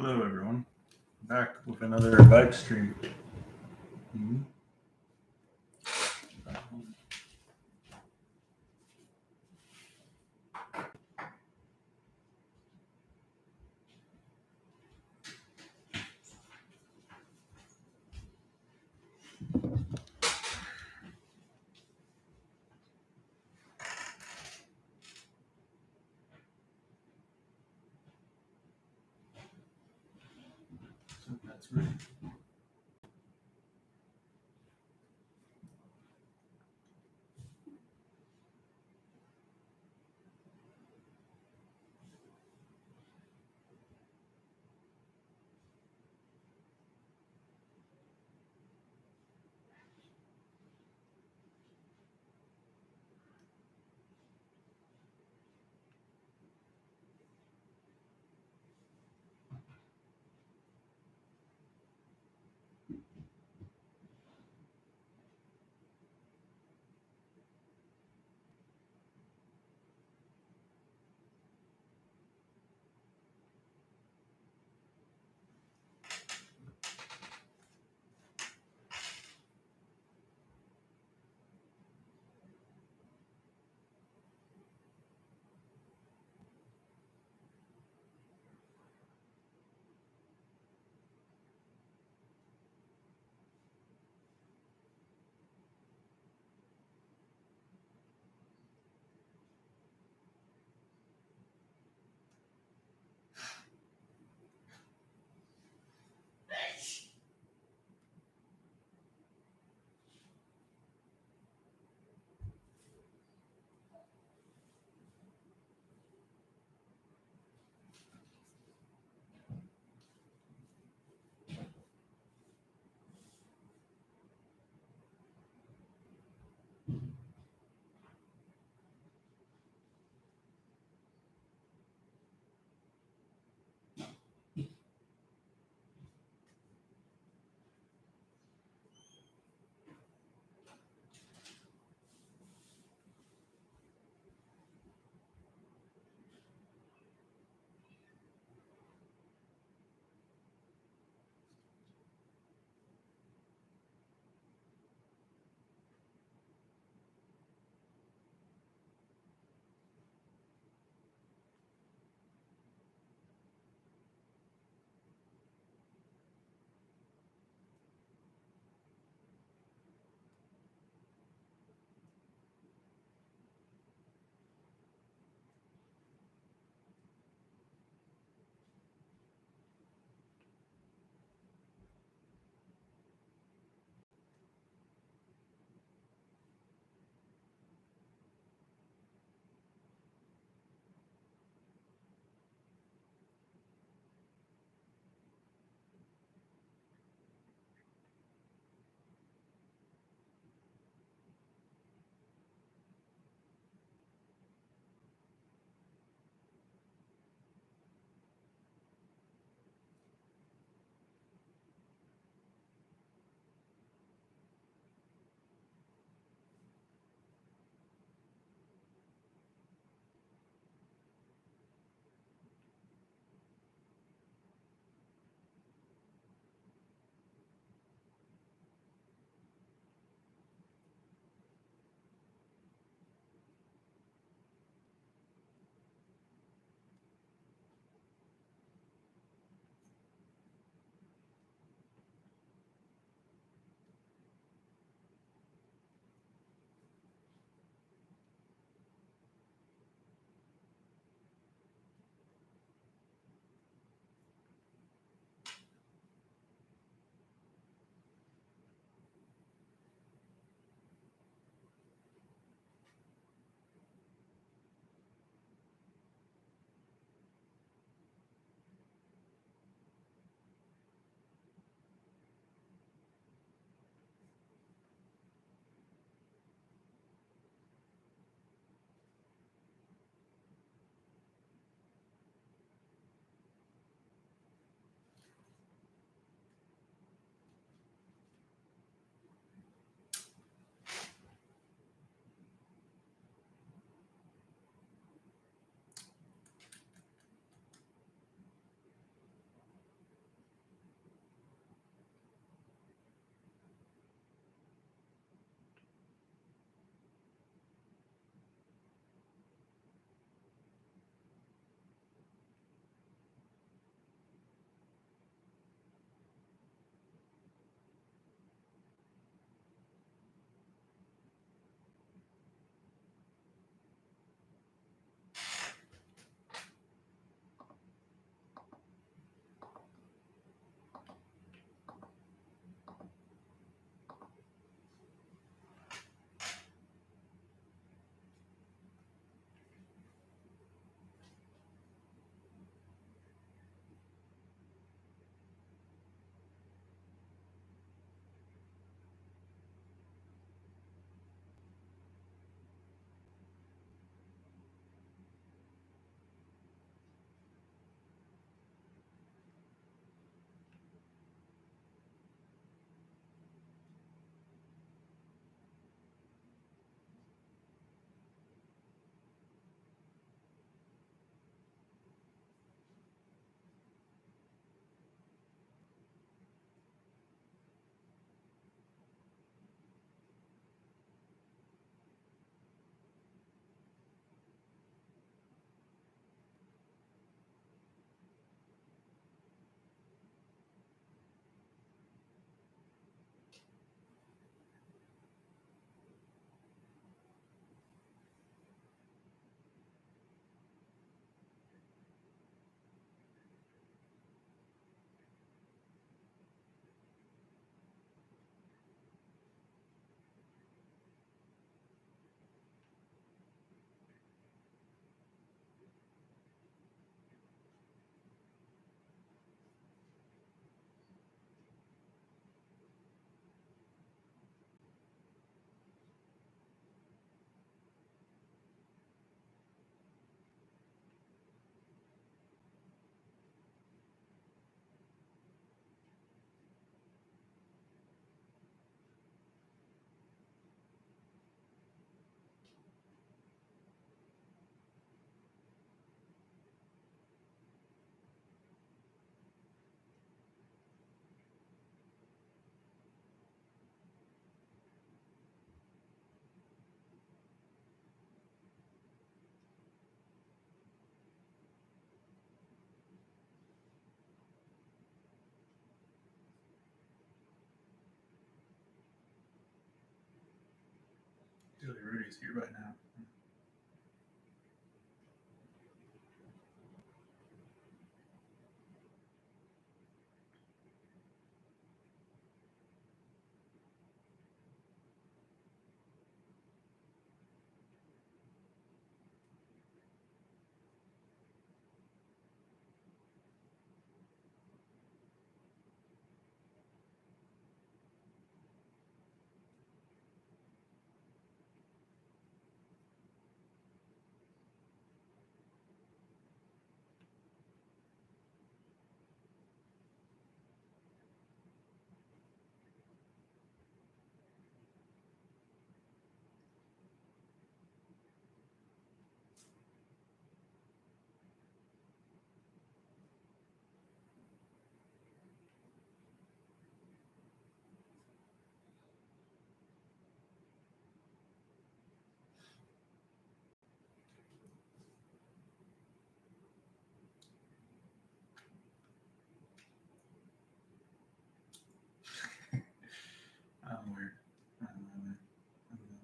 Hello, everyone. Back with another Vibestream. So that's ready. Usually Rudy's here by now. I'm weird. I don't know, man. I don't know.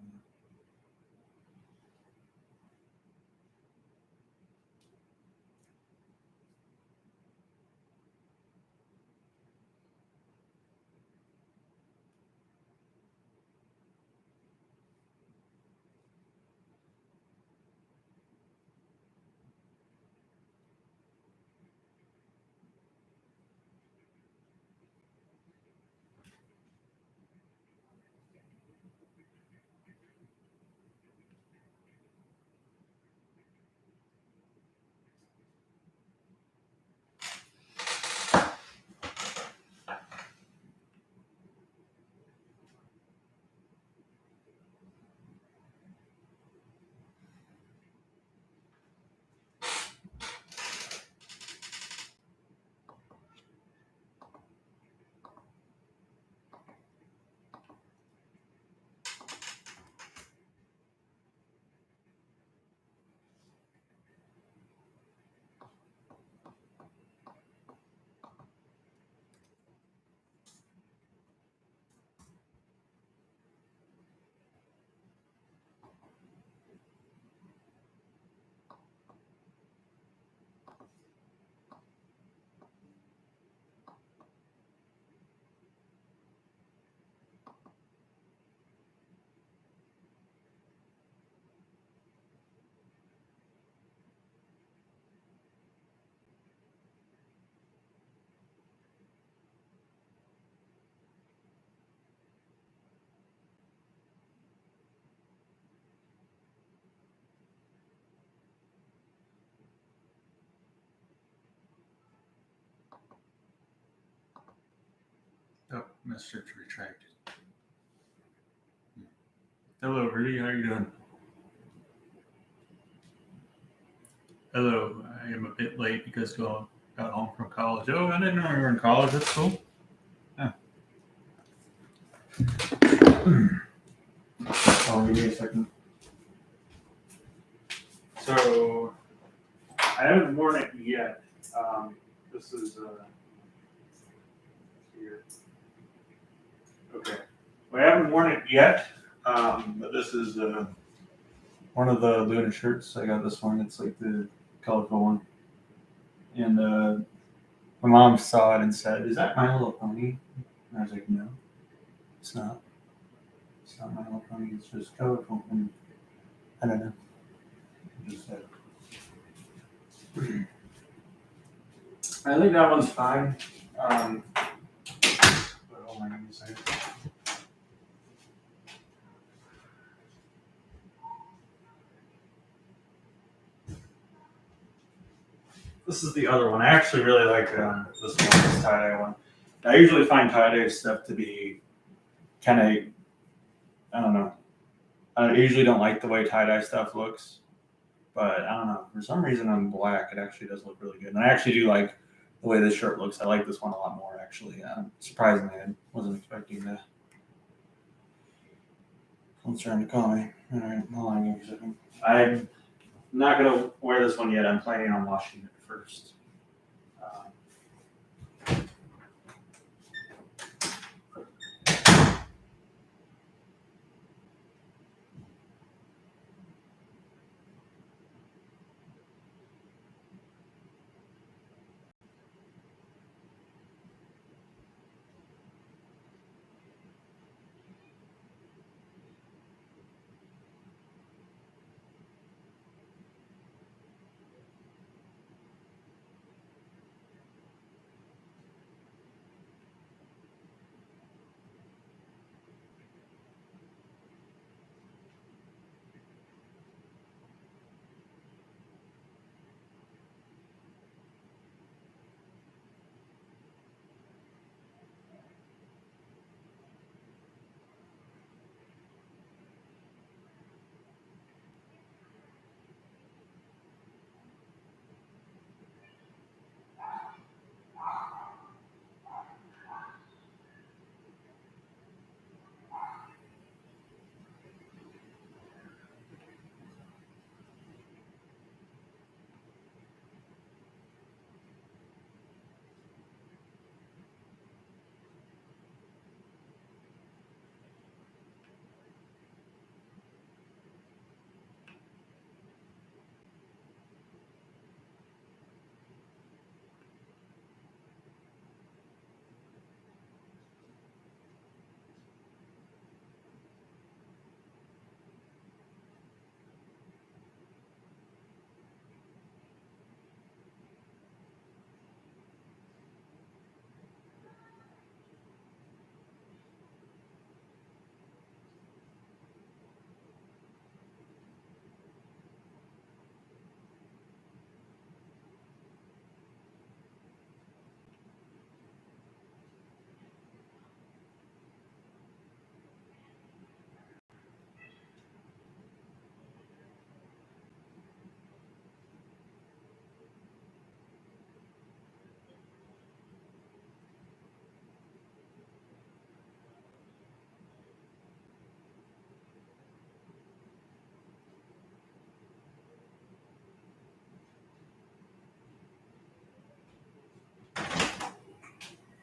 Oh, message retracted. Hello, Rudy. How are you doing? Hello. I am a bit late because I got home from college. Oh, I didn't know you were in college. That's cool. Yeah. Oh, give me a second. So, I haven't worn it yet. This is here. Okay. Well, I haven't worn it yet, but this is one of the Luna shirts. I got this one. It's like the colorful one. And my mom saw it and said, "Is that My Little Pony?" And I was like, "No, it's not. It's not My Little Pony. It's just colorful." And I don't know. I just said. I think that one's fine. But hold on, give me a second. This is the other one. I actually really like this one, this tie-dye one. I usually find tie-dye stuff to be kind of, I don't know. I usually don't like the way tie-dye stuff looks, but I don't know. For some reason on black, it actually does look really good. And I actually do like the way this shirt looks. I like this one a lot more, actually. Surprisingly, I wasn't expecting that. Someone's trying to call me. All right, hold on, give me a second. I'm not going to wear this one yet. I'm planning on washing it first.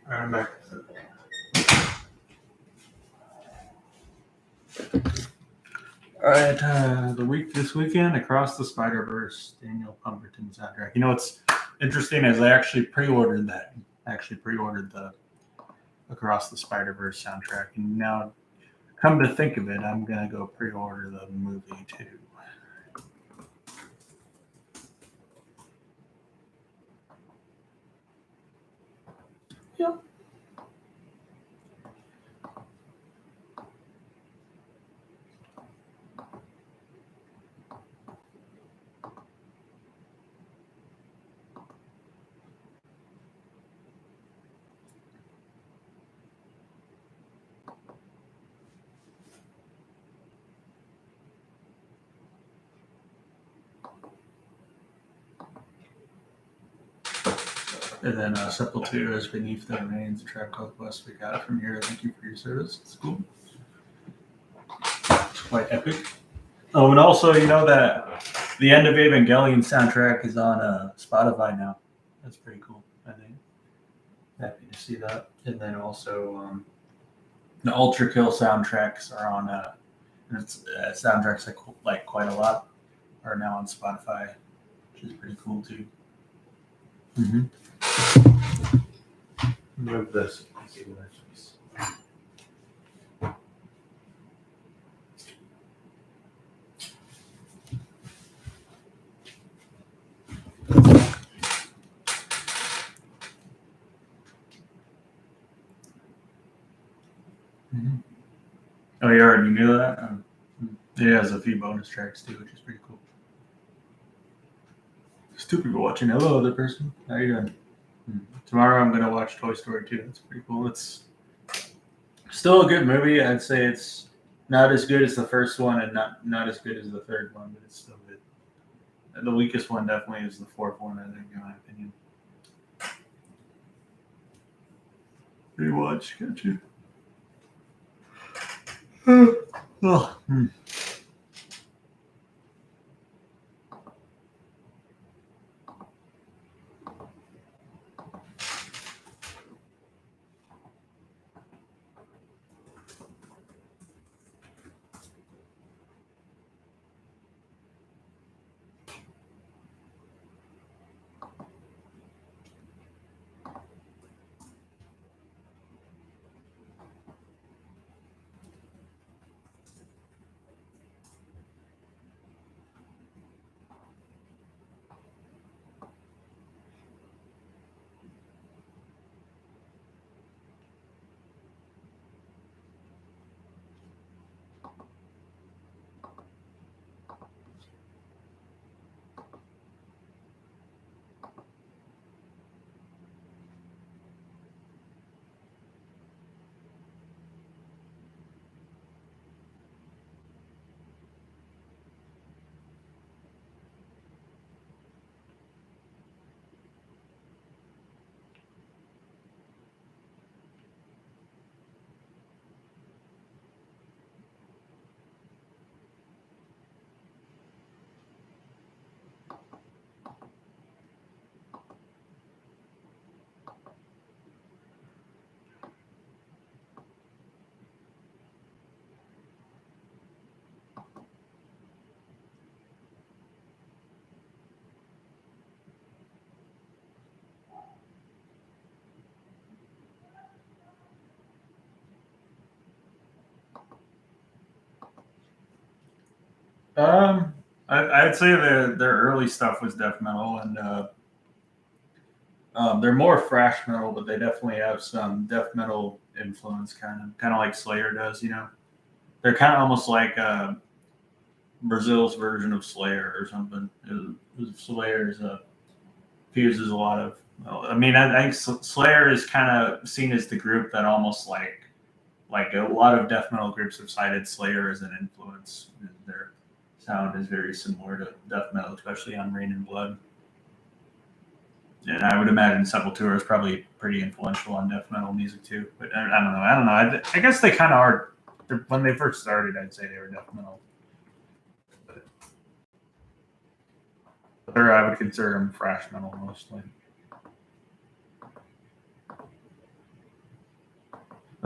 I'm back. All right, this weekend, Across the Spider-Verse, Daniel Pemberton soundtrack. You know what's interesting is I actually pre-ordered that. I actually pre-ordered the Across the Spider-Verse soundtrack, and now, come to think of it, I'm gonna go pre-order the movie too. Yep. And then Sepultura is Beneath the Remains, a track called West. We got it from here. Thank you for your service. It's cool. It's quite epic. Oh, and also, you know that the End of Evangelion soundtrack is on Spotify now. That's pretty cool, I think. Happy to see that. And then also the Ultra Kill soundtracks are on soundtracks I like quite a lot are now on Spotify, which is pretty cool too. Mm-hmm. Move this. See what I Mm-hmm. Oh, you already knew that? It has a few bonus tracks too, which is pretty cool. There's two people watching. Hello, other person. How you doing? Tomorrow I'm going to watch Toy Story 2. That's pretty cool. It's still a good movie. I'd say it's not as good as the first one and not as good as the third one, but it's still good. And the weakest one definitely is the fourth one, I think, in my opinion. Rewatch, got you. Oh. I'd say their early stuff was death metal, and they're more thrash metal, but they definitely have some death metal influence, kind of like Slayer does. You know, they're kind of almost like Brazil's version of Slayer or something. Slayer's fuses a lot of. I mean, I think Slayer is kind of seen as the group that almost like a lot of death metal groups have cited Slayer as an influence. Their sound is very similar to death metal, especially on Rain and Blood. And I would imagine Sepultura is probably pretty influential on death metal music too. But I don't know. I guess they kind of are. When they first started, I'd say they were death metal. Or I would consider them thrash metal mostly.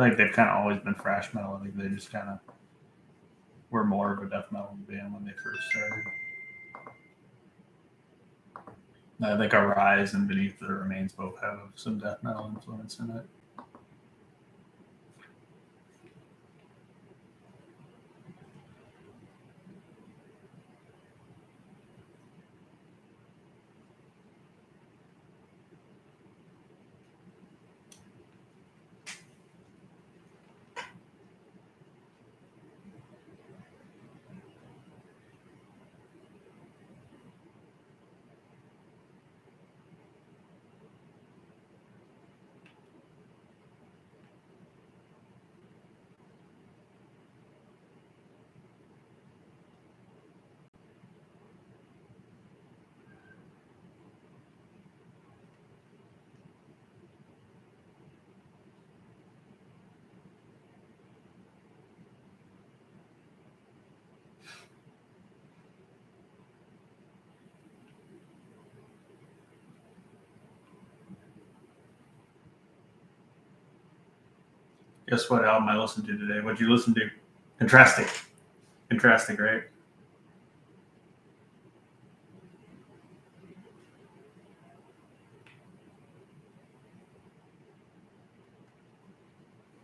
I think they've kind of always been thrash metal. I think they just kind of were more of a death metal band when they first started. I think Arise and Beneath the Remains both have some death metal influence in it. Guess what album I listened to today? What'd you listen to? Contrastic. Contrastic, right?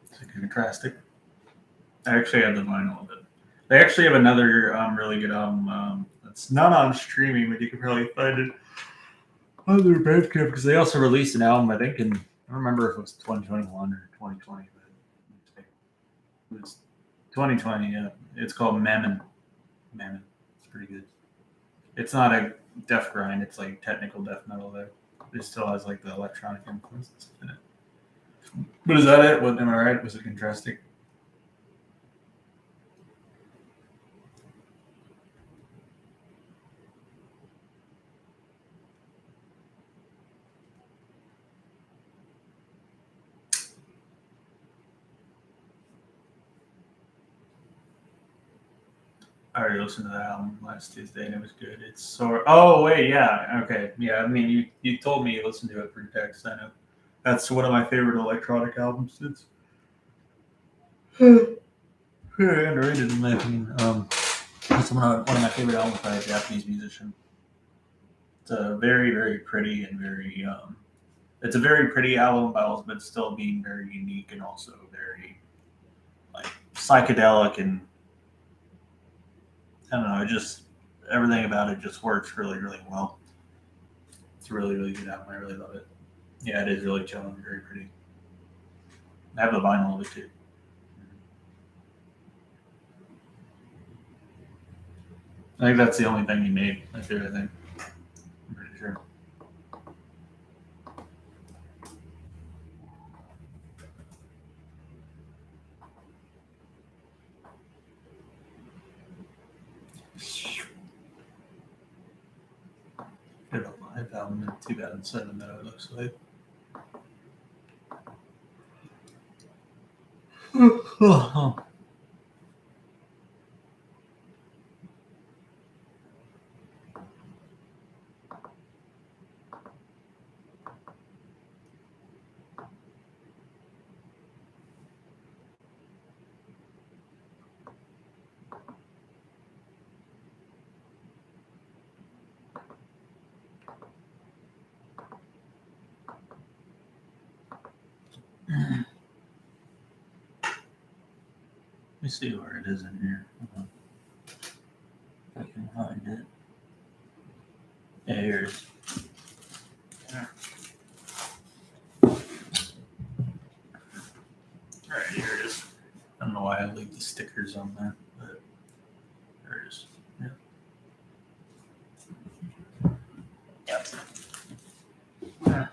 It's like Contrastic. I actually have the vinyl of it. They actually have another really good album. It's not on streaming, but you can probably find it on their Bandcamp because they also released an album. I think I don't remember if it was 2021 or 2020, but it was 2020. Yeah, it's called Mammon. Mammon. It's pretty good. It's not a death grind. It's like technical death metal there. It still has like the electronic influences in it. But is that it? What, am I right? Was it Contrastic? I already listened to that album last Tuesday and it was good. It's so. Oh wait, yeah, okay, yeah. I mean, you told me you listened to it through text. I know that's one of my favorite electronic albums. It's very underrated in my opinion. It's one of my favorite albums by a Japanese musician. It's a very very pretty and very. It's a very pretty album, but still being very unique and also very like psychedelic and I don't know. It just everything about it just works really, really well. It's a really, really good album. I really love it. Yeah, it is really chill and very pretty. I have the vinyl of it too. I think that's the only thing he made. That's it. I think. I'm pretty sure. Did a live album in 2007. That it looks like. Let me see where it is in here. If I can find it. Yeah, here it is. Yeah. All right, here it is. I don't know why I leave the stickers on there, but there it is. Yeah. Yep. Yeah.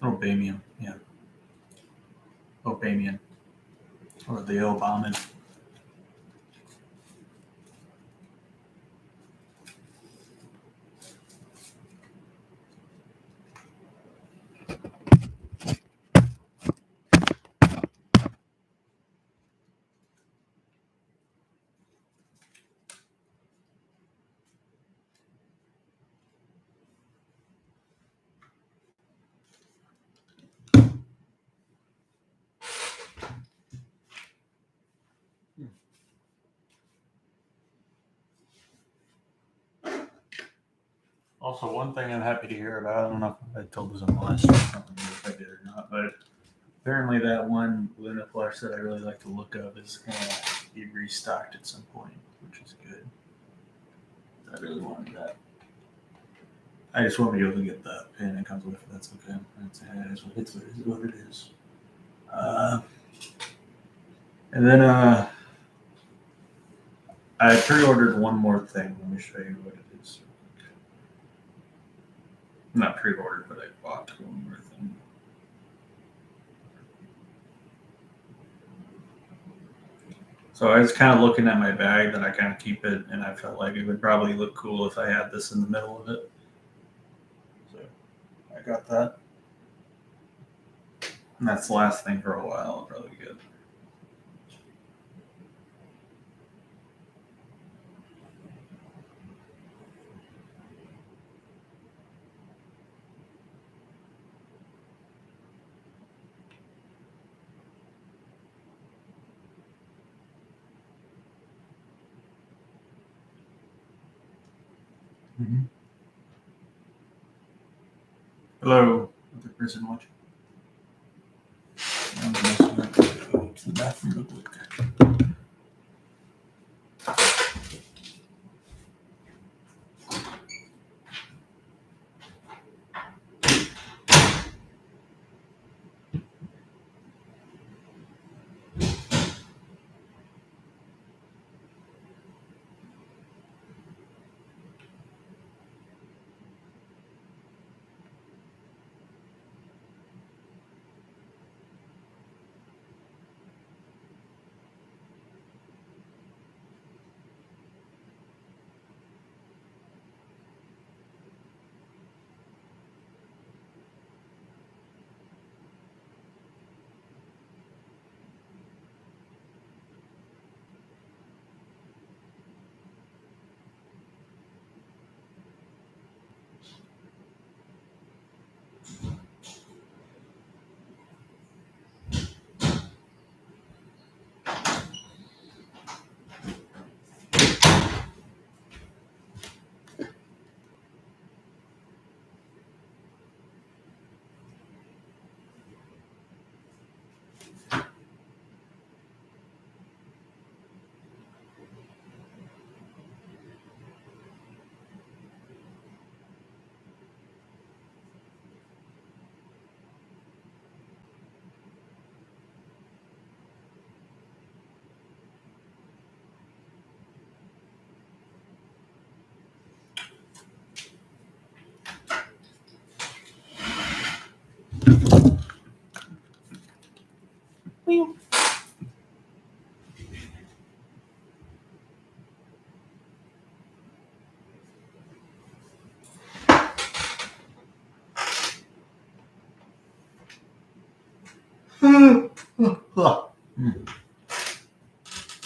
Obamian, yeah. Obamian. Or the Obama. Also, one thing I'm happy to hear about, I don't know if I told this on the last stream, I don't remember if I did or not, but apparently that one Luna plush that I really like the look of is going to be restocked at some point, which is good. I really wanted that. I just want to be able to get the pin that comes with it. That's okay. It's what it is. And then I pre-ordered one more thing. Let me show you what it is. Not pre-ordered, but I bought one more thing. So I was kind of looking at my bag that I kind of keep it, and I felt like it would probably look cool if I had this in the middle of it. So I got that. And that's the last thing for a while. I'll probably get. Mm-hmm. Hello, other person watching. I'm going to go to the bathroom real quick.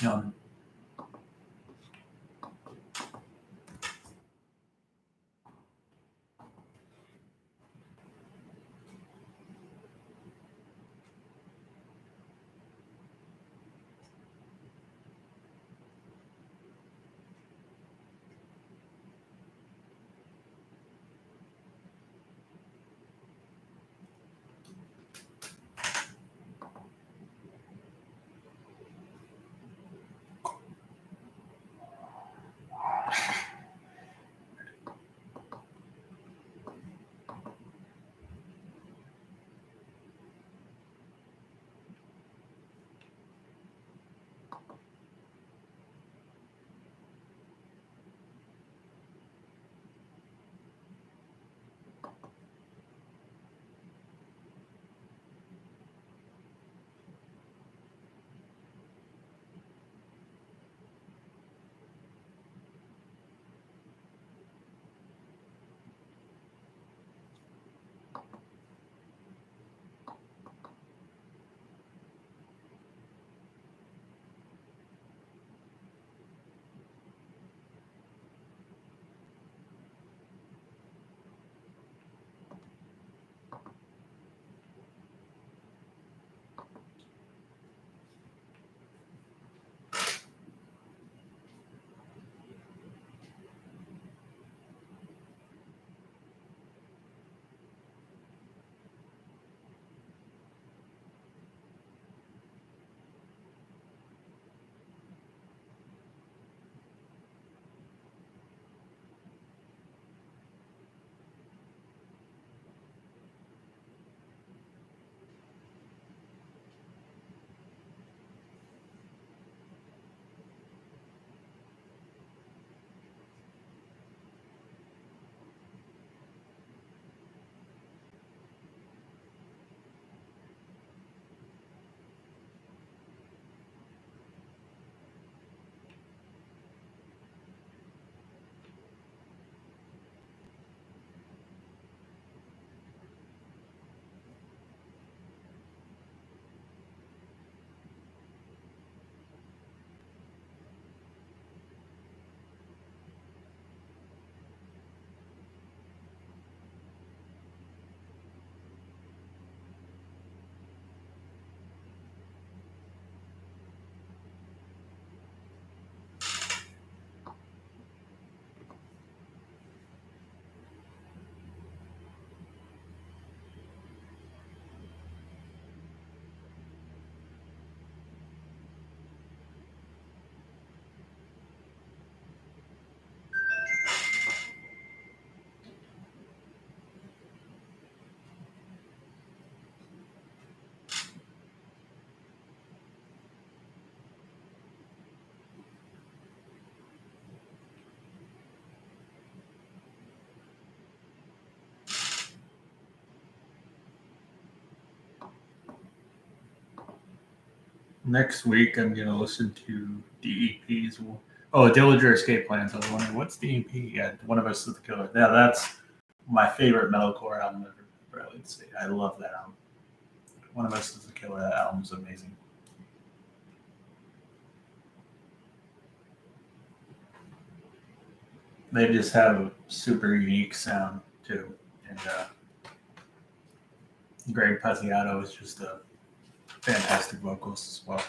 Yum. Next week, I'm going to listen to DEP's. Oh, Dillinger Escape Plans. I was wondering, what's DEP? Yeah, One of Us is the Killer. Yeah, that's my favorite metalcore album ever. I would say. I love that album. One of Us is the Killer. That album's amazing. They just have a super unique sound, too. And Greg Pasiato is just a fantastic vocalist as well.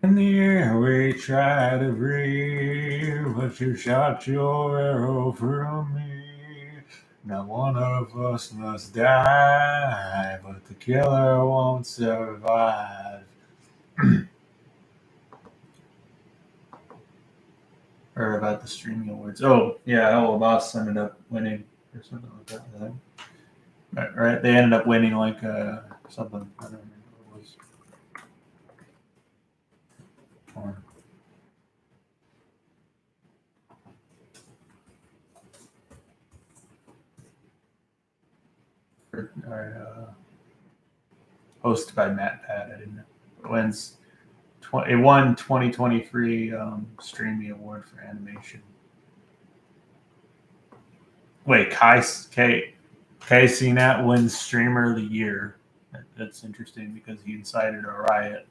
In the air we try to breathe, but you shot your arrow from me. Not one of us must die, but the killer won't survive. Or about the streaming awards. Oh, yeah, Hewwo Boss ended up winning or something like that, I think. Right? They ended up winning like something. I don't remember what it was. Hosted by Matt Pat. I didn't know. It won 2023 Streamy Award for animation. Wait, Kai CNAT wins Streamer of the Year. That's interesting because he incited a riot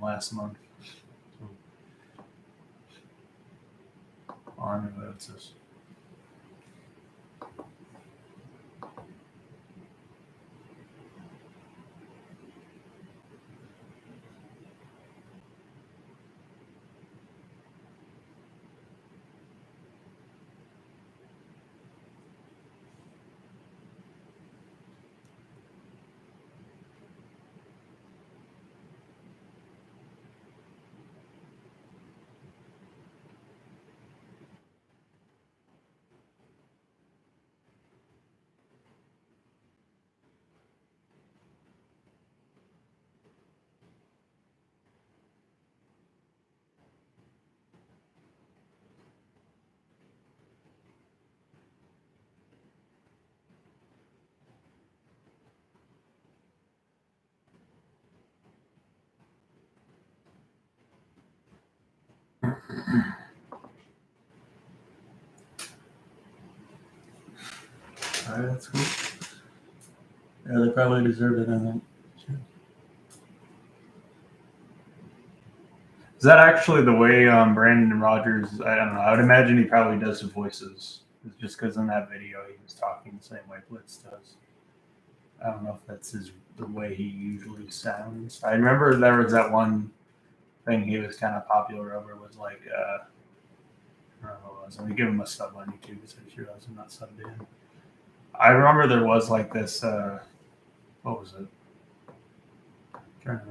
last month. I don't know what it says. All right, that's cool. Yeah, they probably deserved it, I think. Sure. Is that actually the way Brandon Rogers? I don't know. I would imagine he probably does the voices. It's just because in that video he was talking the same way Blitz does. I don't know if that's the way he usually sounds. I remember there was that one thing he was kind of popular over was like, I don't know what it was. Let me give him a sub on YouTube because I sure I'm not subbed in. I remember there was like this, what was it? There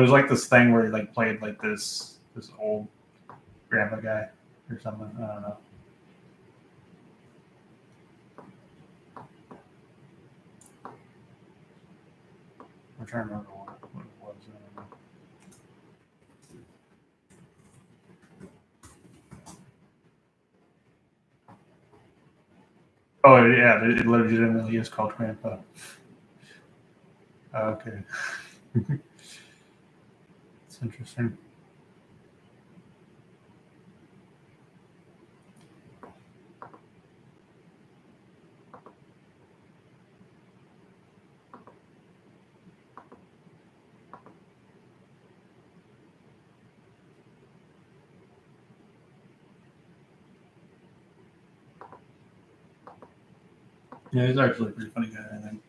was like this thing where he like played like this old grandpa guy or something. I don't know. I'm trying to remember what it was. I don't know. Oh yeah, it legitimately is called Grandpa. Okay, it's interesting. Yeah, he's actually a pretty funny guy, I think.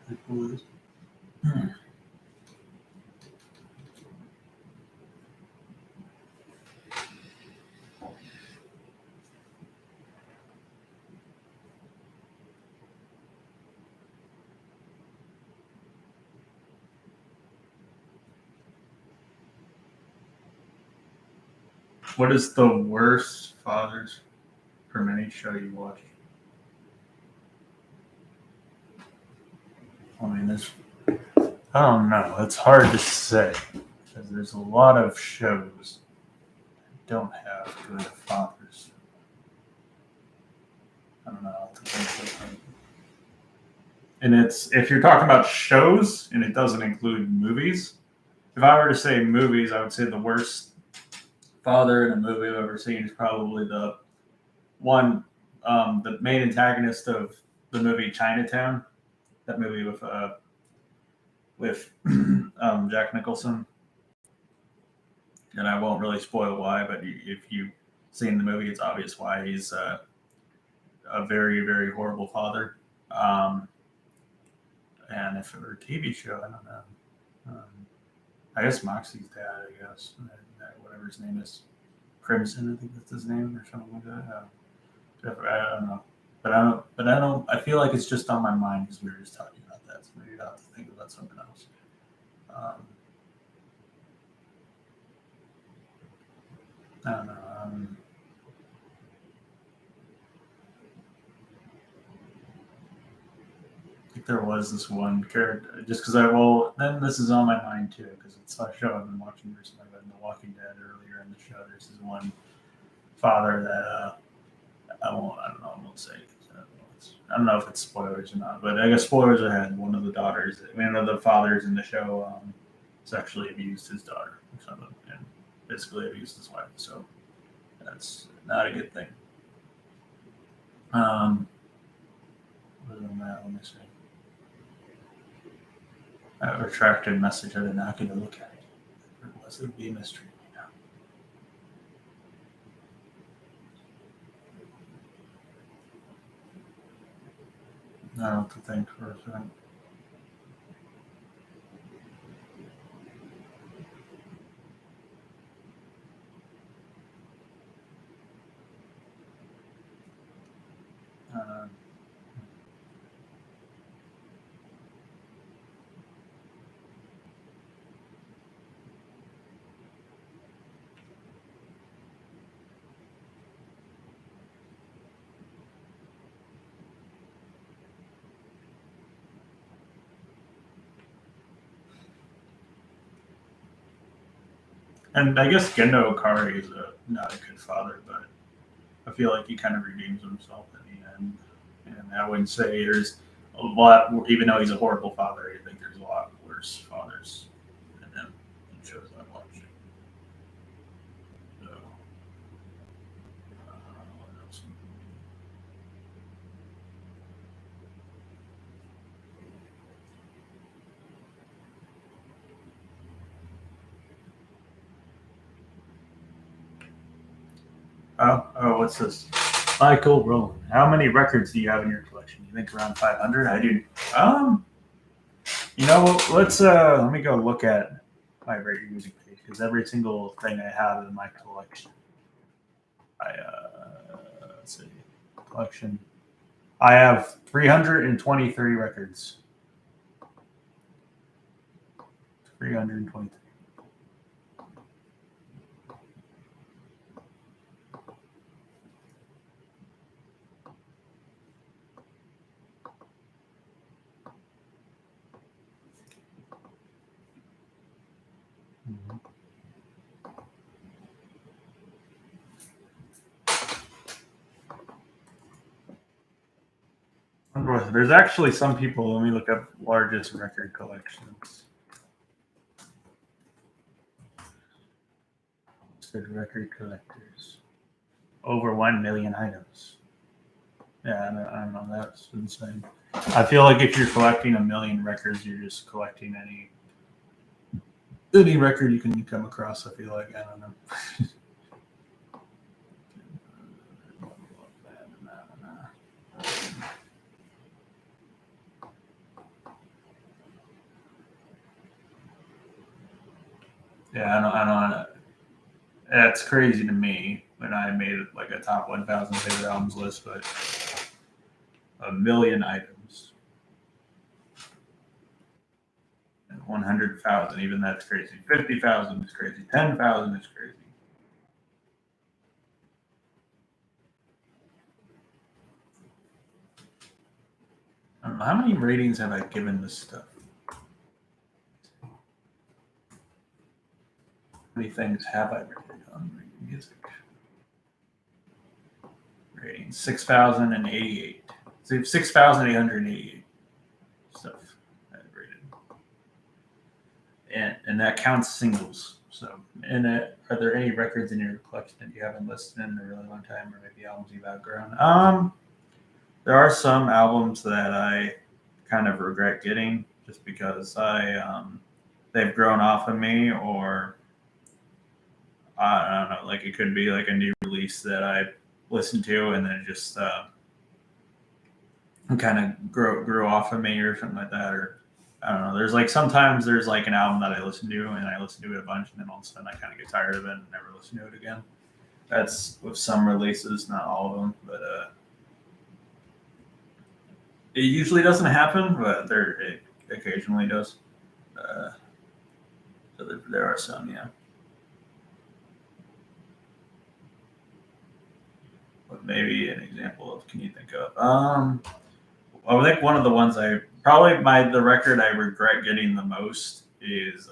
Pretty cool. What is the worst Fathers from any show you watch? I mean, I don't know. It's hard to say because there's a lot of shows that don't have good fathers. I don't know. And it's if you're talking about shows and it doesn't include movies. If I were to say movies, I would say the worst father in a movie I've ever seen is probably the one, the main antagonist of the movie Chinatown. That movie with Jack Nicholson. And I won't really spoil why, but if you've seen the movie, it's obvious why he's a very, very horrible father. And if it were a TV show, I don't know. I guess Moxie's dad, I guess, whatever his name is, Crimson, I think that's his name, or something like that. I don't know, but I don't. I feel like it's just on my mind because we were just talking about that. So maybe I'll have to think about something else. I don't know. I think there was this one character, just because then this is on my mind too, because it's a show I've been watching recently, but in The Walking Dead earlier in the show, there's this one father that I won't say. I don't know if it's spoilers or not, but I guess spoilers ahead. One of the daughters, one of the fathers in the show, sexually abused his daughter or something, and basically abused his wife. So that's not a good thing. Other than that, let me see. A retracted message. I did not get to look at it. Unless it would be a mystery. I don't have to think for a second. And I guess Gendo Okari is not a good father, but I feel like he kind of redeems himself in the end. And I wouldn't say there's a lot, even though he's a horrible father, I think there's a lot worse fathers than him in shows I've watched. So, what else? Oh, what's this? Michael Rowland. How many records do you have in your collection? You think around 500? I do. You know what? Let me go look at my rate music page because every single thing I have in my collection, let's see, collection. I have 323 records. 323. There's actually some people. Let me look up largest record collections. Record collectors. Over 1 million items. Yeah, I don't know. That's insane. I feel like if you're collecting 1 million records, you're just collecting any record you can come across. I feel like I don't know. Yeah, I don't. That's crazy to me when I made like a top 1,000 favorite albums list, but 1 million items and 100,000, even that's crazy. 50,000 is crazy. 10,000 is crazy. I don't know, how many ratings have I given this stuff? many things have I rated on music? Rating 6,088. 6,888 stuff I've rated. And that counts singles. So, and are there any records in your collection that you haven't listened in a really long time, or maybe albums you've outgrown? There are some albums that I kind of regret getting just because they've grown off of me, or I don't know, like it could be like a new release that I listened to and then it just kind of grew off of me or something like that, or I don't know. There's like sometimes there's like an album that I listen to and I listen to it a bunch and then all of a sudden I kind of get tired of it and never listen to it again. That's with some releases, not all of them, but it usually doesn't happen, but it occasionally does. So there are some, yeah. But maybe an example of, can you think of? I think one of the ones the record I regret getting the most is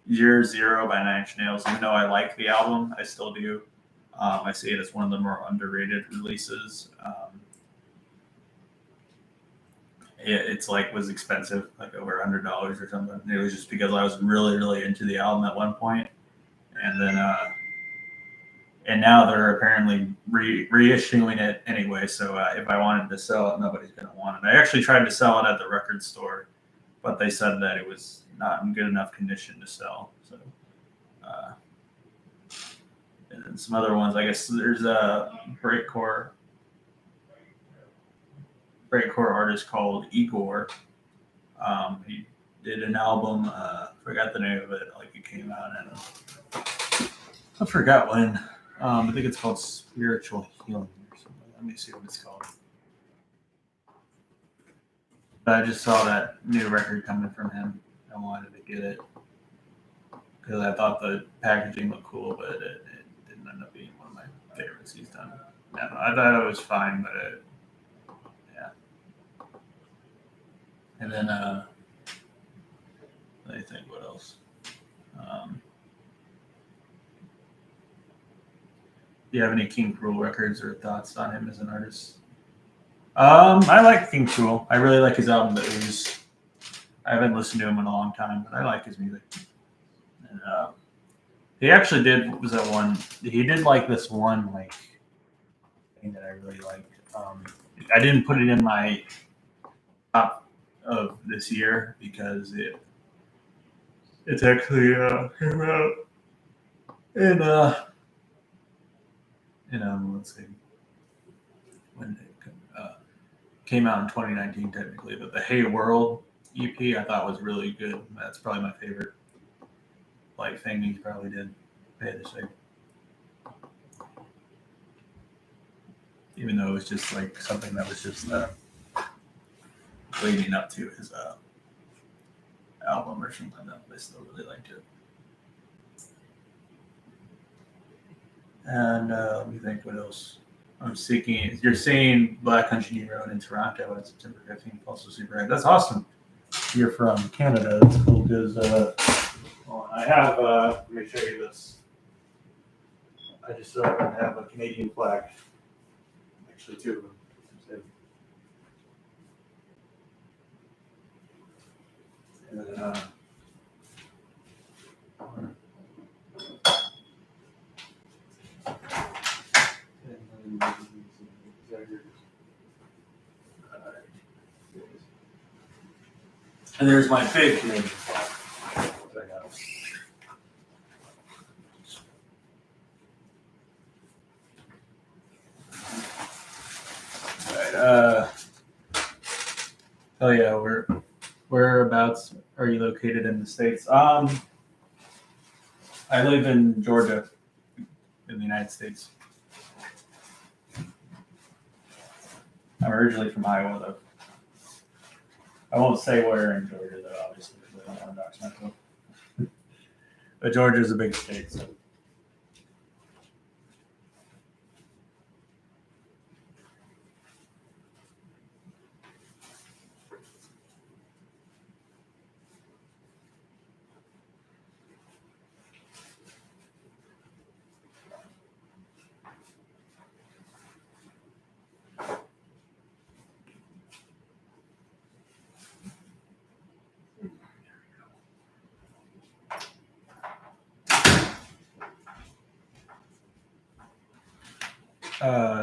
Year Zero by Nine Inch Nails. Even though I like the album, I still do. I see it as one of the more underrated releases. It's like was expensive, like over $100 or something. It was just because I was really, really into the album at one point, and then and now they're apparently reissuing it anyway. So if I wanted to sell it, nobody's gonna want it. I actually tried to sell it at the record store, but they said that it was not in good enough condition to sell. So, and then some other ones. I guess there's a breakcore artist called Igor. He did an album. Forgot the name of it. Like it came out and I forgot when. I think it's called Spiritual Healing or something. Let me see what it's called. But I just saw that new record coming from him. I wanted to get it because I thought the packaging looked cool, but it didn't end up being one of my favorites he's done. Yeah, I thought it was fine, but yeah. And then let me think what else. Do you have any King Cruel records or thoughts on him as an artist? I like King Cruel. I really like his album, Pwease. I haven't listened to him in a long time, but I like his music. And, he actually did he did like this one like thing that I really liked. I didn't put it in my top of this year because it's actually came out in let's see when it came out in 2019 technically, but the Hey World EP I thought was really good. That's probably my favorite thing he probably did. I had to say, even though it was just like something that was just leading up to his album or something like that, but I still really liked it. And let me think what else. You're seeing Black Country New Road in Toronto on September 15th. Also super great. That's awesome. You're from Canada. That's cool because I have, let me show you this. I just so happen to have a Canadian flag. Actually, two of them. And then, and there's my big Canadian flag. Oh yeah, whereabouts are you located in the States? I live in Georgia, in the United States. I'm originally from Iowa, though. I won't say where in Georgia, though, obviously, because I don't want to dox myself. But Georgia's a big state, so.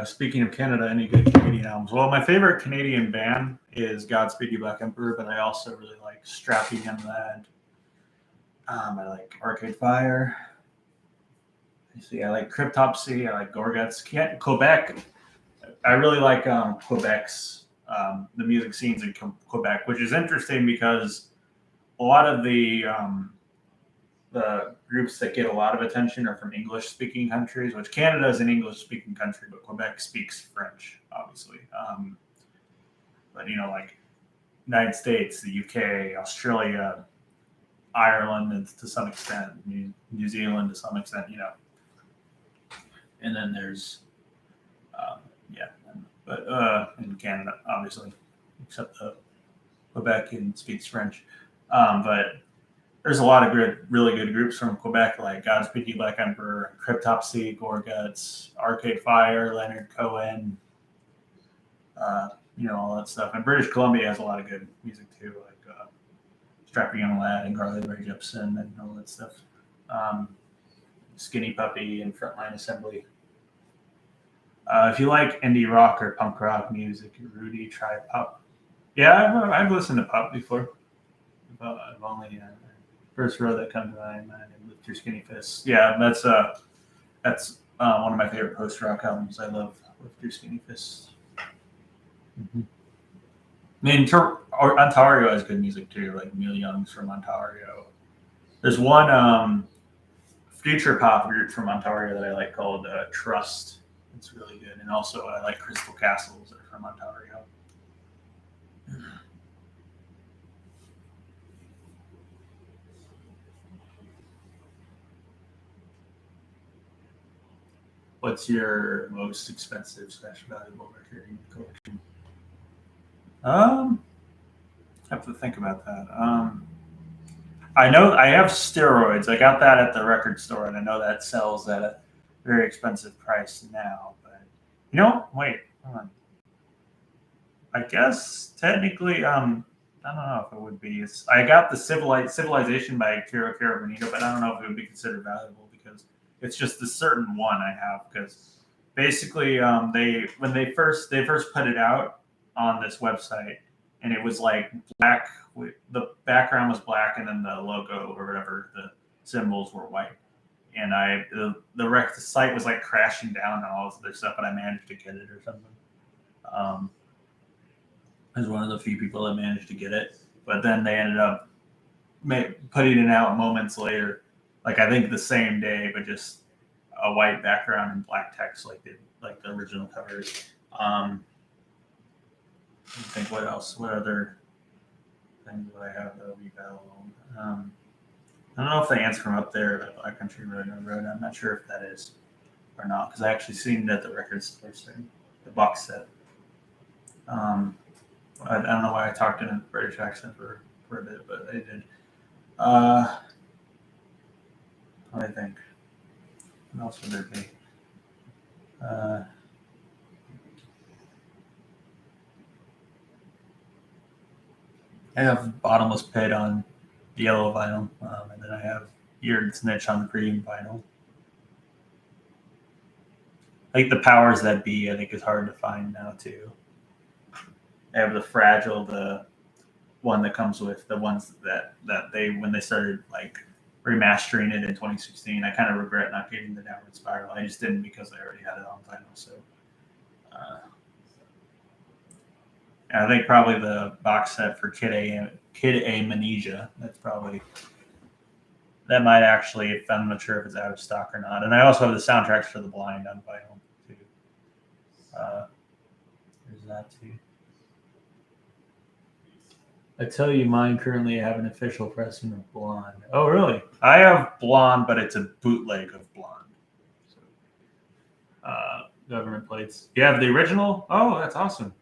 Speaking of Canada, any good Canadian albums? Well, my favorite Canadian band is Godspeed You Black Emperor, but I also really like Strappy Young Lad. I like Arcade Fire. I like Cryptopsy. I like Gorguts. Quebec. I really like Quebec's the music scenes in Quebec, which is interesting because a lot of the groups that get a lot of attention are from English-speaking countries, which Canada is an English-speaking country, but Quebec speaks French, obviously. But like United States, the UK, Australia, Ireland, and to some extent, New Zealand to some extent, And then there's, in Canada, obviously, except Quebec and speaks French. But there's a lot of really good groups from Quebec, like Godspeed You Black Emperor, Cryptopsy, Gorguts, Arcade Fire, Leonard Cohen, all that stuff. And British Columbia has a lot of good music too, like Strappy Young Lad and Garly Ray Jepsen and all that stuff. Skinny Puppy and Frontline Assembly. If you like indie rock or punk rock music, Rudy, try Pup. Yeah, I've listened to Pup before. I've only First Row that comes to mind and Lift Your Skinny Fists. Yeah, that's one of my favorite post rock albums. I love Lift Your Skinny Fists. Mm-hmm. I mean, Ontario has good music too, like Neil Young's from Ontario. There's one future pop group from Ontario that I like called Trust. It's really good. And also I like Crystal Castles that are from Ontario. What's your most expensive / valuable record in your collection? I have to think about that. I know I have Steroids. I got that at the record store, and I know that sells at a very expensive price now. But wait, hold on. I guess technically, I don't know if it would be. I got the Civilization by Kiro Bonito, but I don't know if it would be considered valuable because it's just a certain one I have. Because basically, when they first put it out on this website, and it was like black. The background was black, and then the logo or whatever the symbols were white. And the site was like crashing down and all this other stuff, but I managed to get it or something. I was one of the few people that managed to get it, but then they ended up putting it out moments later, like I think the same day, but just a white background and black text, like the original covers. I think what else? What other things would I have that would be valuable? I don't know if they answer from up there at Black Country Road. I'm not sure if that is or not because I actually seen it at the record store soon, the box set. I don't know why I talked in a British accent for a bit, but I did. I think. What else would there be? I have Bottomless Pit on the yellow vinyl, and then I have Eared Snitch on the green vinyl. Like the Powers That Be, I think is hard to find now too. I have the Fragile, the one that comes with the ones that they when they started like remastering it in 2016. I kind of regret not getting the Downward Spiral. I just didn't because I already had it on vinyl. So I think probably the box set for Kid Amnesia. That might actually, if I'm not sure if it's out of stock or not. And I also have the soundtracks for The Blind on vinyl too. There's that too. I tell you, mine currently have an official pressing of Blonde. Oh, really? I have Blonde, but it's a bootleg of Blonde. So, government plates. You have the original? Oh, that's awesome.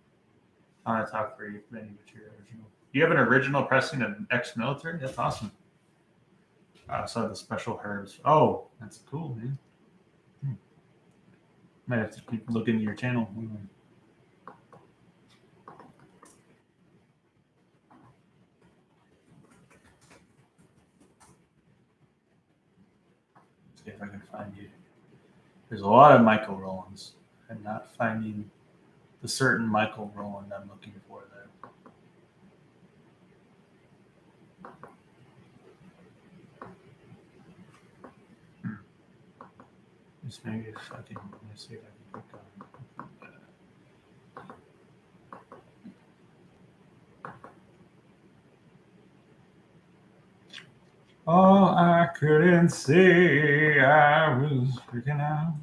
I want to talk for you, maybe with your original. You have an original pressing of Ex-Military? That's awesome. So the Special Herbs. Oh, that's cool, man. Might have to keep looking at your channel. See if I can find you. There's a lot of Michael Rollins. I'm not finding the certain Michael Rowland I'm looking for there. Just maybe if I can, let me see if I can click on. Oh, I couldn't see, I was freaking out.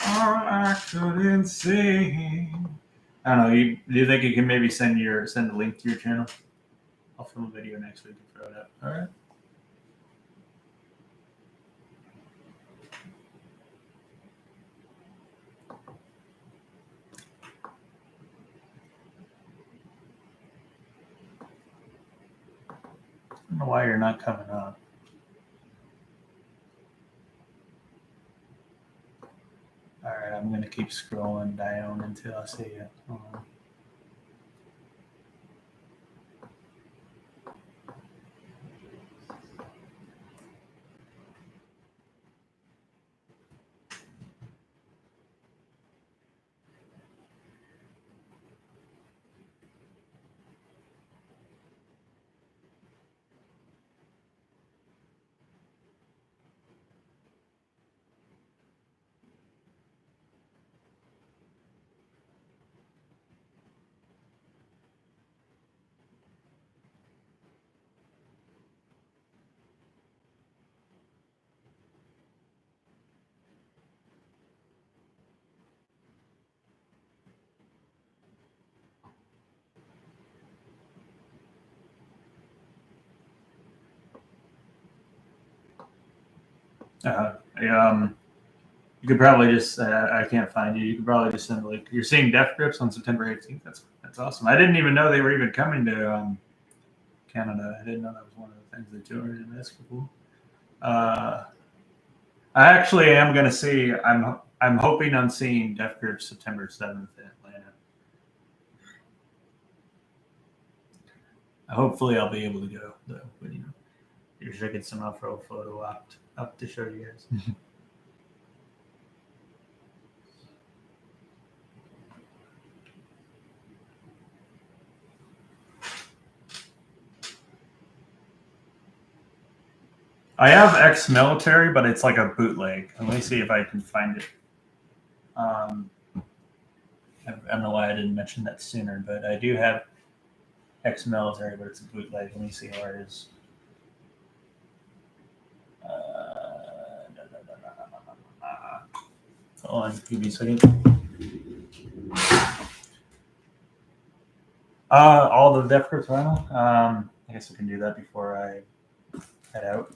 Oh, I couldn't see. I don't know. Do you think you can maybe send a link to your channel? I'll film a video next week and throw it up. All right. I don't know why you're not coming up. All right, I'm gonna keep scrolling down until I see it. You could probably just, I can't find you. You could probably just send a link. You're seeing Death Grips on September 18th. That's awesome. I didn't even know they were even coming to Canada. I didn't know that was one of the things they toured, and that's cool. I actually am going to see, I'm hoping on seeing Death Grips September 7th in Atlanta. Hopefully I'll be able to go, though. But, you're sure get some off-road photo up to show you guys. I have ex-military, but it's like a bootleg. Let me see if I can find it. I don't know why I didn't mention that sooner, but I do have ex-military, but it's a bootleg. Let me see where it is. Hold on, give me a second. All the Death Grips vinyl. I guess I can do that before I head out.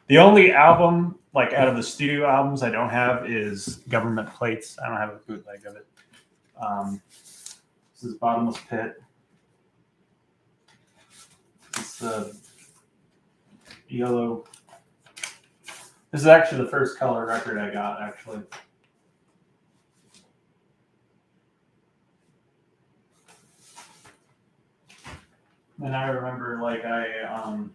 The only album, like out of the studio albums, I don't have is Government Plates. I don't have a bootleg of it. This is Bottomless Pit. It's yellow. This is actually the first color record I got, actually. And I remember, like, I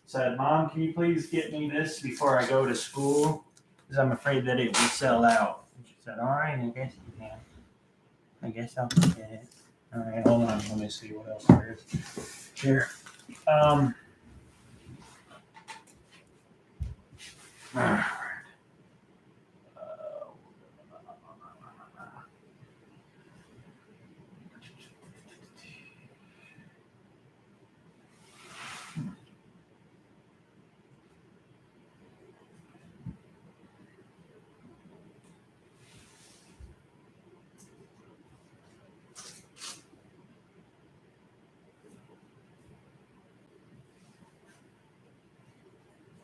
said, "Mom, can you please get me this before I go to school? Because I'm afraid that it will sell out." And she said, "All right, I guess you can. I guess I'll get it." All right, hold on. Let me see what else there is here. All right.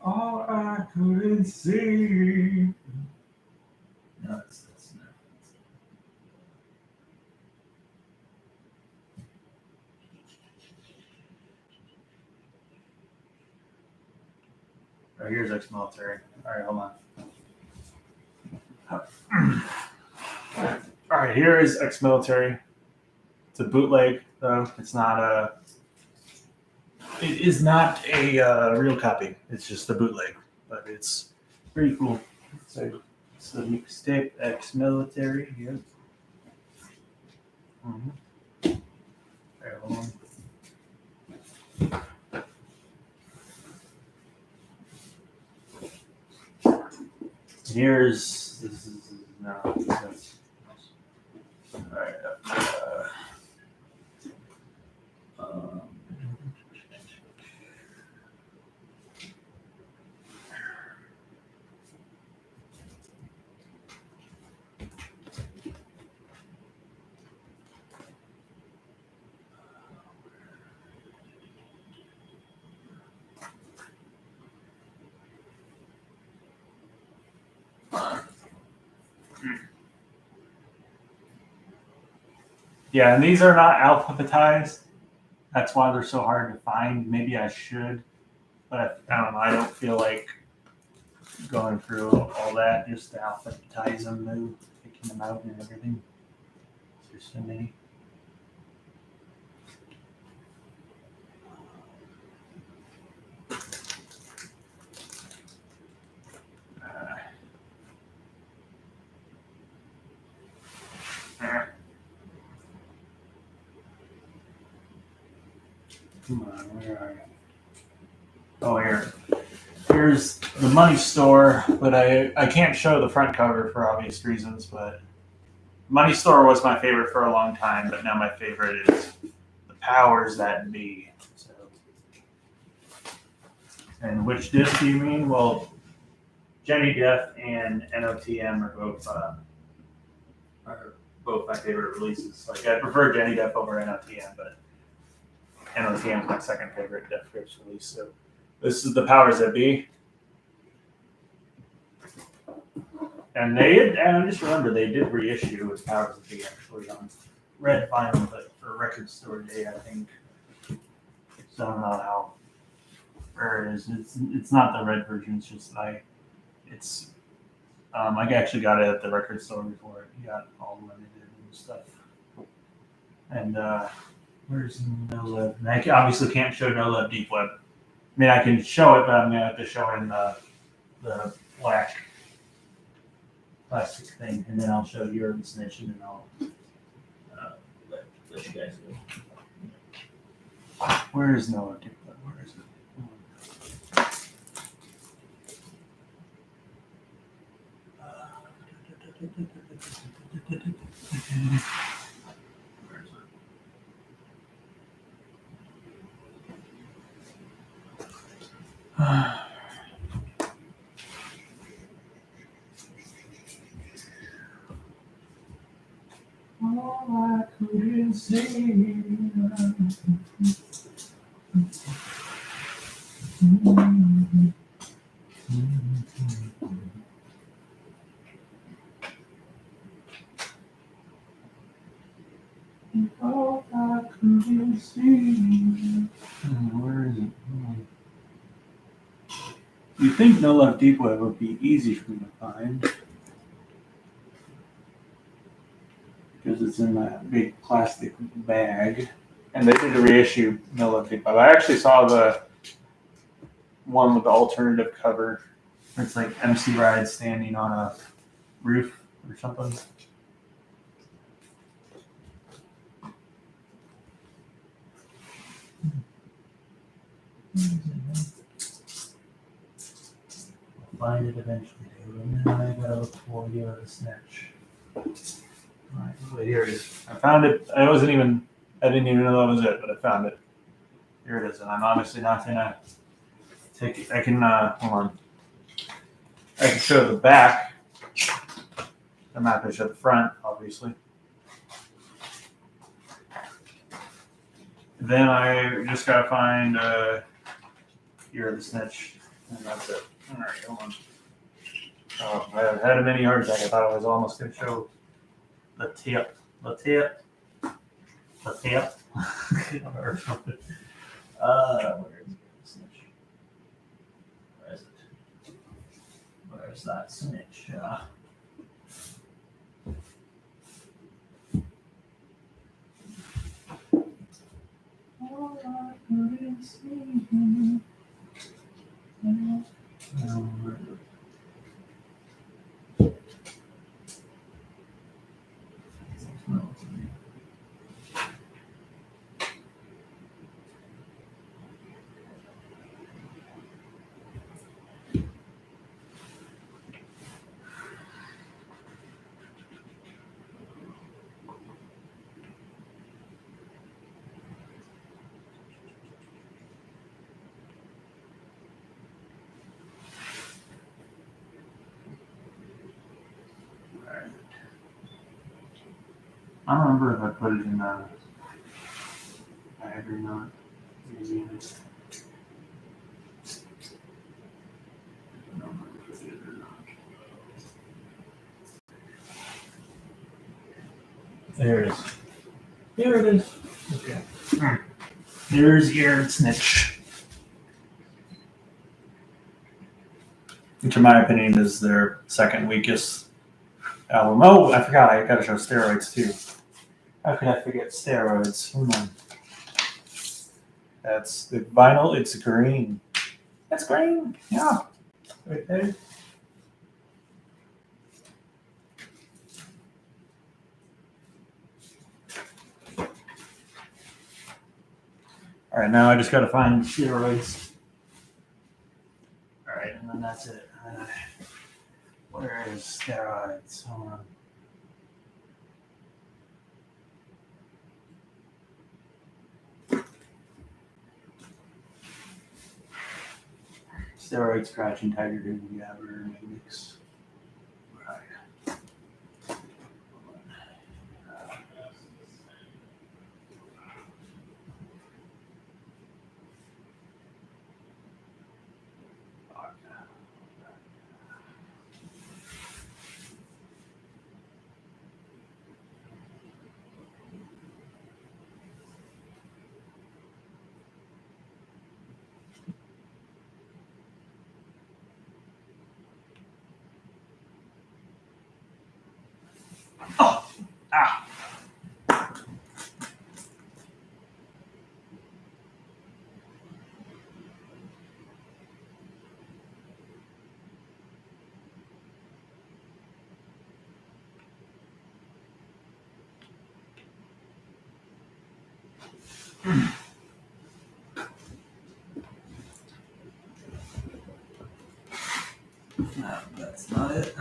All I couldn't see. No, that's not. Oh, here's ex-military. All right, hold on. All right, here is ex-military. It's a bootleg, though. It's not a. It is not a real copy. It's just a bootleg, but it's pretty cool. So it's the mixtape ex-military here. Mm-hmm. There, hold on. Here's this is no. That's, all right. Yeah, and these are not alphabetized. That's why they're so hard to find. Maybe I should, but I don't know. I don't feel like going through all that just to alphabetize them, though, picking them out and everything. There's so many. Come on, where are you? Oh, here. Here's the money store, but I can't show the front cover for obvious reasons, but money store was my favorite for a long time, but now my favorite is the powers that be. So, and which disc do you mean? Well, Jenny Death and NOTM are both my favorite releases. Like I prefer Jenny Death over NOTM, but NOTM is my second favorite Death Grips release. So this is the powers that be. And I just remember they did reissue with powers that be actually on red vinyl, but for Record Store Day, I think. So I don't know how rare it is. It's not the red version. It's just I actually got it at the record store before it got all limited and stuff. And where's No Love? And I obviously can't show No Love Deep Web. I mean, I can show it, but I'm gonna have to show in the black plastic thing, and then I'll show you the snitch, and then I'll let you guys go. Where is No Love Deep Web? Where is it? All I couldn't see. All I couldn't see. Where is it? You'd think No Love Deep Web would be easy for me to find because it's in that big plastic bag. And they did a reissue No Love Deep Web. I actually saw the one with the alternative cover. It's like MC Ride standing on a roof or something. I'll find it eventually, and then I gotta look for the snatch. Alright, wait, here it is. I found it. I didn't even know that was it, but I found it. Here it is, and I'm obviously not gonna take it. I can, hold on. I can show the back. I'm not gonna show the front, obviously. Then I just gotta find, here the snitch, and that's it. Alright, hold on. Oh, I had a mini heart attack. I thought I was almost gonna show the tip. Or something. Where is the snitch? Where is it? Where's that snitch? I don't remember if I put it in the bag or not. Maybe I don't remember if I did or not. There it is. There it is. Okay. There's your snitch. Which, in my opinion, is their second weakest album. Oh, I forgot. I gotta show Steroids too. How could I forget Steroids? Hold on. That's the vinyl. It's green. That's green. Yeah. Right there. All right, now I just gotta find Steroids. All right, and then that's it. Where is Steroids? Hold on. Steroids, Crouching Tiger, Baby Gabber, Mix. Right. Oh, ah. No, that's not it.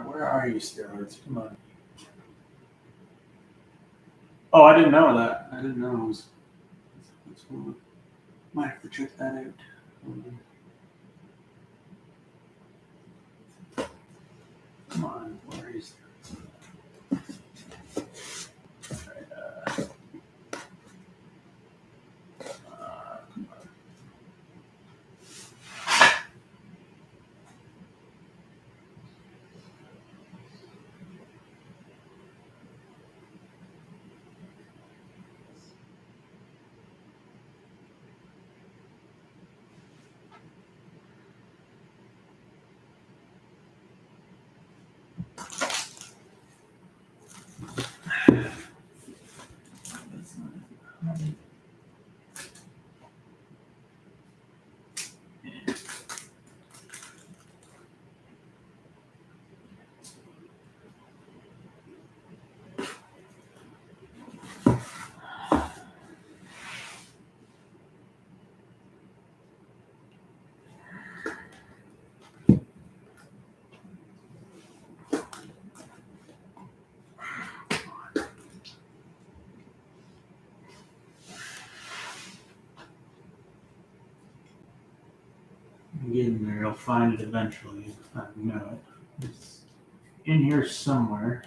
Where are you, Steroids? Come on. Oh, I didn't know that. I didn't know it was. Might have to check that out. Come on, where is it? Right, come on. You'll find it eventually. I know it. It's in here somewhere.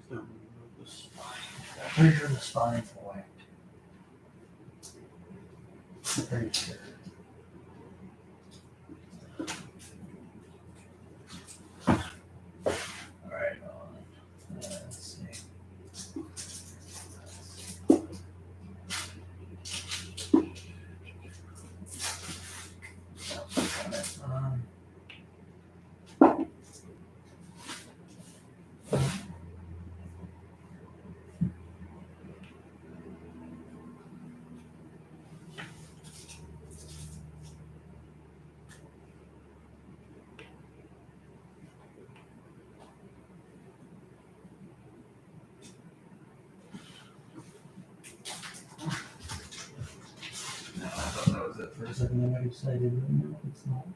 So move the spine. I'm pretty sure the spine's white. I'm pretty sure. Alright, let's see. No, I thought that was it for a second. I decided no, it's not.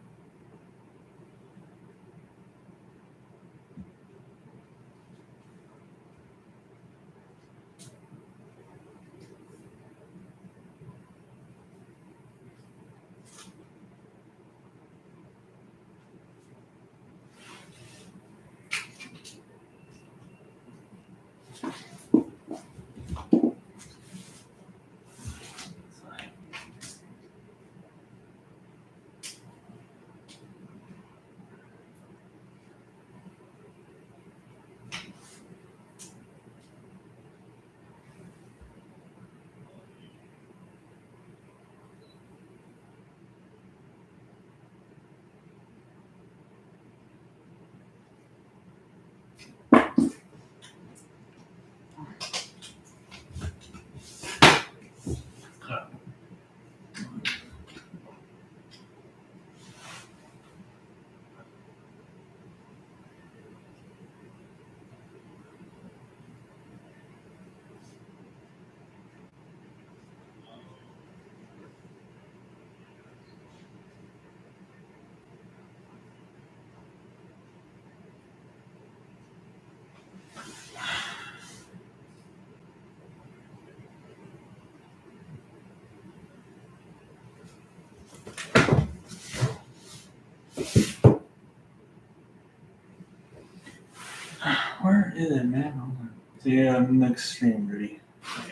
Where is it, man? Hold on. Yeah, next stream ready.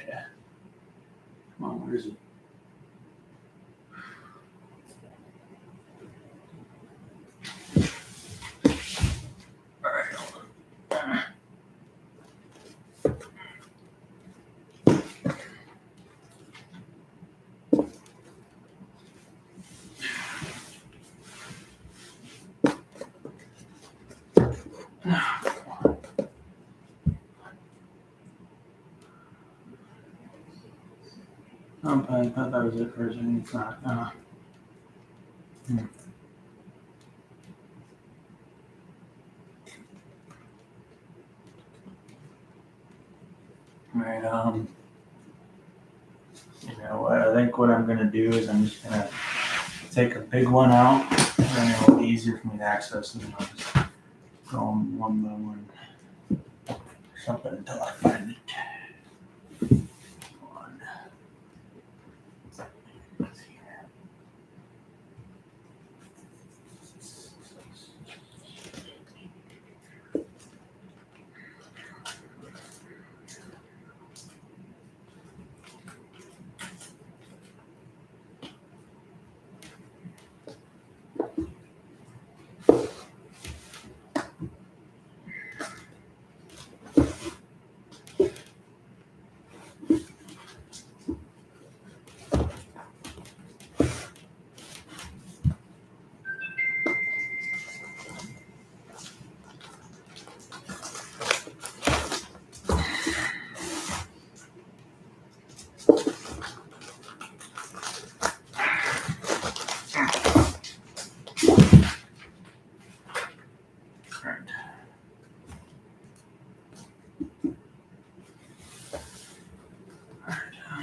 Yeah. Come on, where is it? Alright, hold on. I thought that was it for a second. It's not. Alright, you know what? I think what I'm gonna do is I'm just gonna take a big one out, and then it'll be easier for me to access, and then I'll just go on one by one. Something until I find it.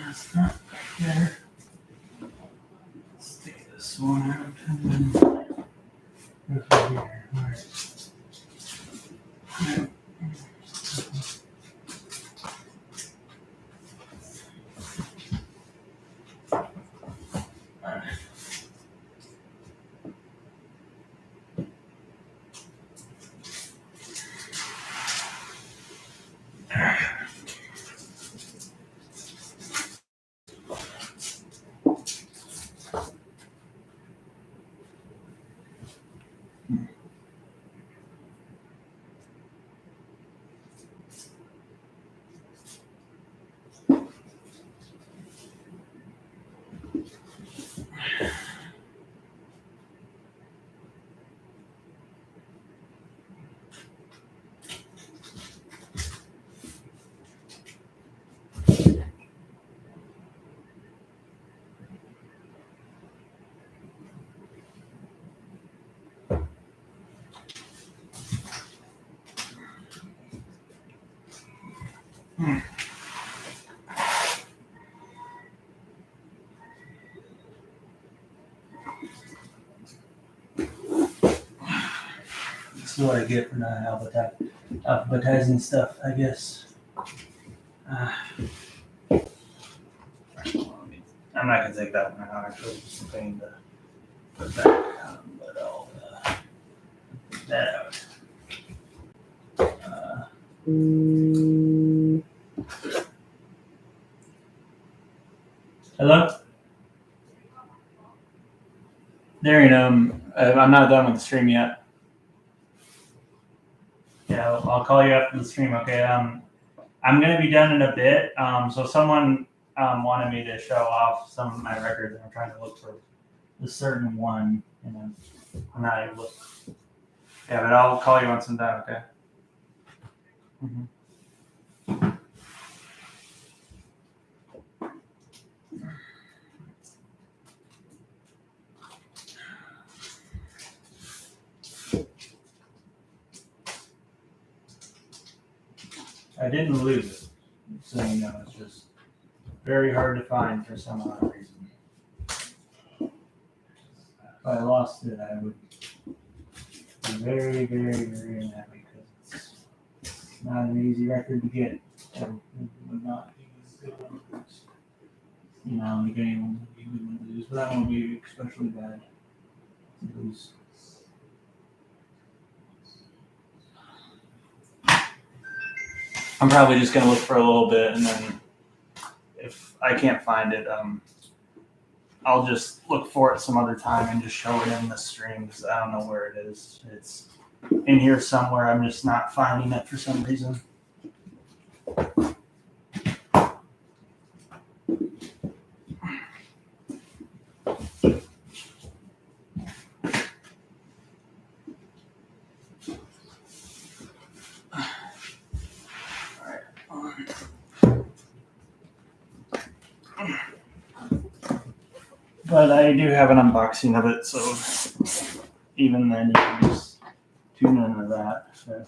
That's not there. Let's take this one out and then over here. All right. This is what I get for not alphabetizing stuff, I guess. I'm not gonna take that one out. Actually, it's a pain to put back on, but I'll put that out. Hello? Darian, I'm not done with the stream yet. Yeah, I'll call you after the stream, okay? I'm gonna be done in a bit. So someone wanted me to show off some of my records, and I'm trying to look for a certain one, and I'm not able to. Yeah, but I'll call you once I'm done, okay? Mm-hmm. I didn't lose it, so you know, it's just very hard to find for some odd reason. If I lost it, I would be very, very, very unhappy because it's not an easy record to get. So it would not be as good one. You know, the game you would lose, but that one would be especially bad to lose. I'm probably just gonna look for a little bit, and then if I can't find it, I'll just look for it some other time and just show it in the stream because I don't know where it is. It's in here somewhere. I'm just not finding it for some reason. But I do have an unboxing of it, so even then you can just tune into that. So.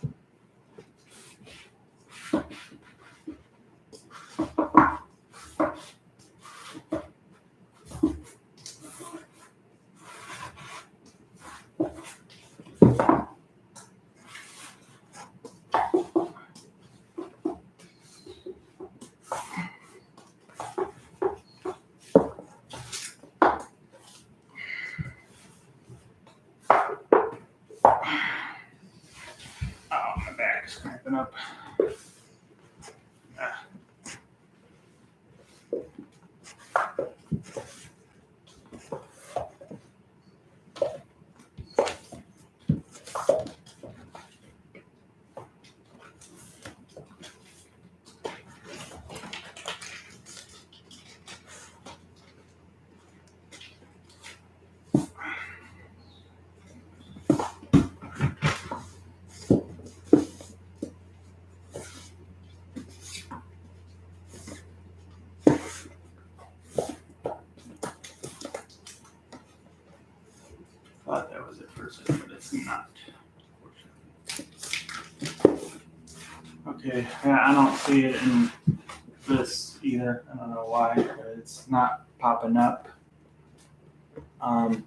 Up. Thought that was it for a second, but it's not. Okay, yeah, I don't see it in this either. I don't know why, but it's not popping up. I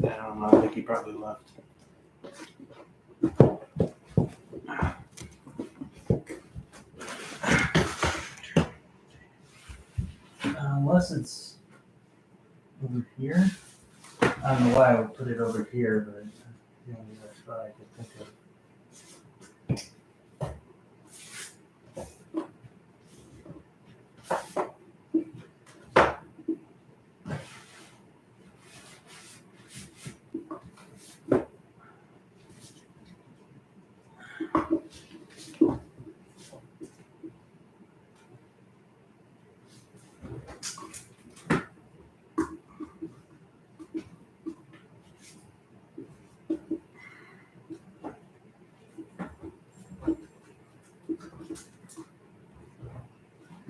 don't know. I think he probably left. Unless it's over here. I don't know why I would put it over here, but the only other spot I could think of.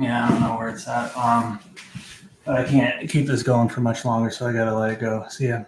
Yeah, I don't know where it's at. But I can't keep this going for much longer, so I gotta let it go. See ya.